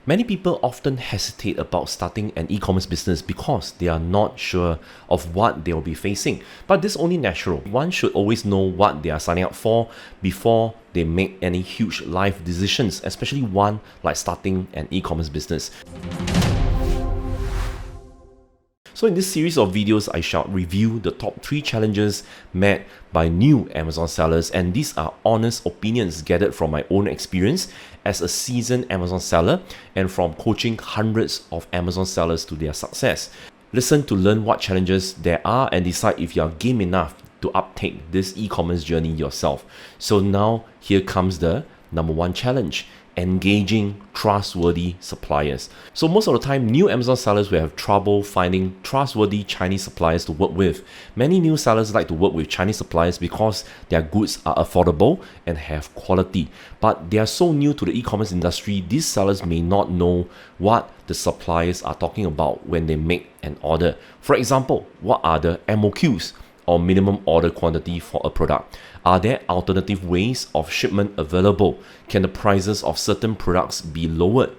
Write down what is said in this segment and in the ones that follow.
Many people often hesitate about starting an e-commerce business because they are not sure of what they will be facing. But this is only natural. One should always know what they are signing up for before they make any huge life decisions, especially one like starting an e-commerce business. So in this series of videos, I shall review the top 3 challenges met by new Amazon sellers, and these are honest opinions gathered from my own experience as a seasoned Amazon seller and from coaching hundreds of Amazon sellers to their success. Listen to learn what challenges there are and decide if you are game enough to uptake this e-commerce journey yourself. So now here comes the number 1 challenge: engaging trustworthy suppliers. So most of the time, new Amazon sellers will have trouble finding trustworthy Chinese suppliers to work with. Many new sellers like to work with Chinese suppliers because their goods are affordable and have quality. But they are so new to the e-commerce industry, these sellers may not know what the suppliers are talking about when they make an order. For example, what are the MOQs, or minimum order quantity, for a product? Are there alternative ways of shipment available? Can the prices of certain products be lowered?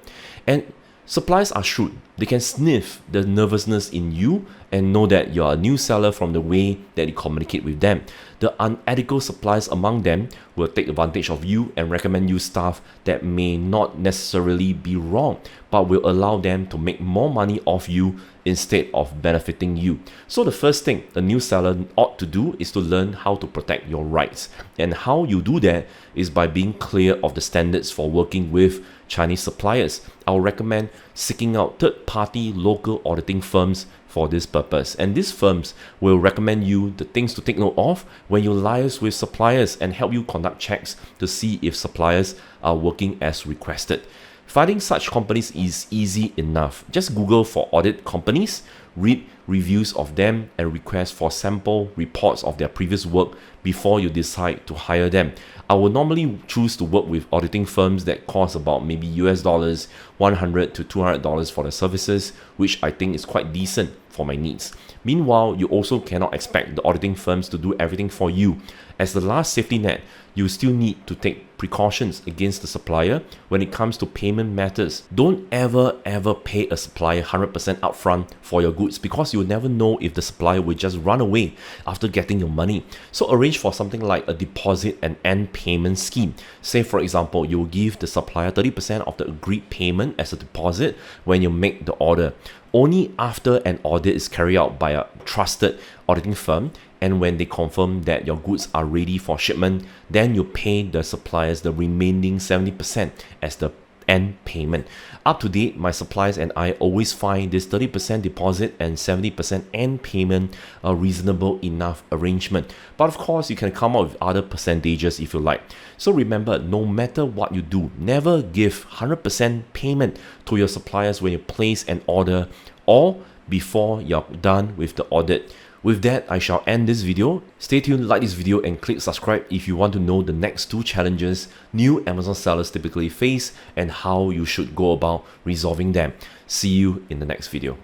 And suppliers are shrewd. They can sniff the nervousness in you and know that you are a new seller from the way that you communicate with them. The unethical suppliers among them will take advantage of you and recommend you stuff that may not necessarily be wrong, but will allow them to make more money off you instead of benefiting you. So the first thing a new seller ought to do is to learn how to protect your rights. And how you do that is by being clear of the standards for working with Chinese suppliers. I will recommend seeking out third-party local auditing firms for this purpose. And these firms will recommend you the things to take note of when you liaise with suppliers and help you conduct checks to see if suppliers are working as requested. Finding such companies is easy enough. Just Google for audit companies, read reviews of them, and request for sample reports of their previous work before you decide to hire them. I will normally choose to work with auditing firms that cost about maybe US dollars $100 to $200 for their services, which I think is quite decent for my needs. Meanwhile, you also cannot expect the auditing firms to do everything for you. As the last safety net, you still need to take precautions against the supplier when it comes to payment matters. Don't ever pay a supplier 100% upfront for your goods, because you'll never know if the supplier will just run away after getting your money. So arrange for something like a deposit and end payment scheme. Say for example, you'll give the supplier 30% of the agreed payment as a deposit when you make the order. Only after an audit is carried out by a trusted auditing firm and when they confirm that your goods are ready for shipment, then you pay the suppliers the remaining 70% as the end payment. Up to date, my suppliers and I always find this 30% deposit and 70% end payment a reasonable enough arrangement. But of course, you can come up with other percentages if you like. So remember, no matter what you do, never give 100% payment to your suppliers when you place an order or before you're done with the audit. With that, I shall end this video. Stay tuned, like this video, and click subscribe if you want to know the next 2 challenges new Amazon sellers typically face and how you should go about resolving them. See you in the next video.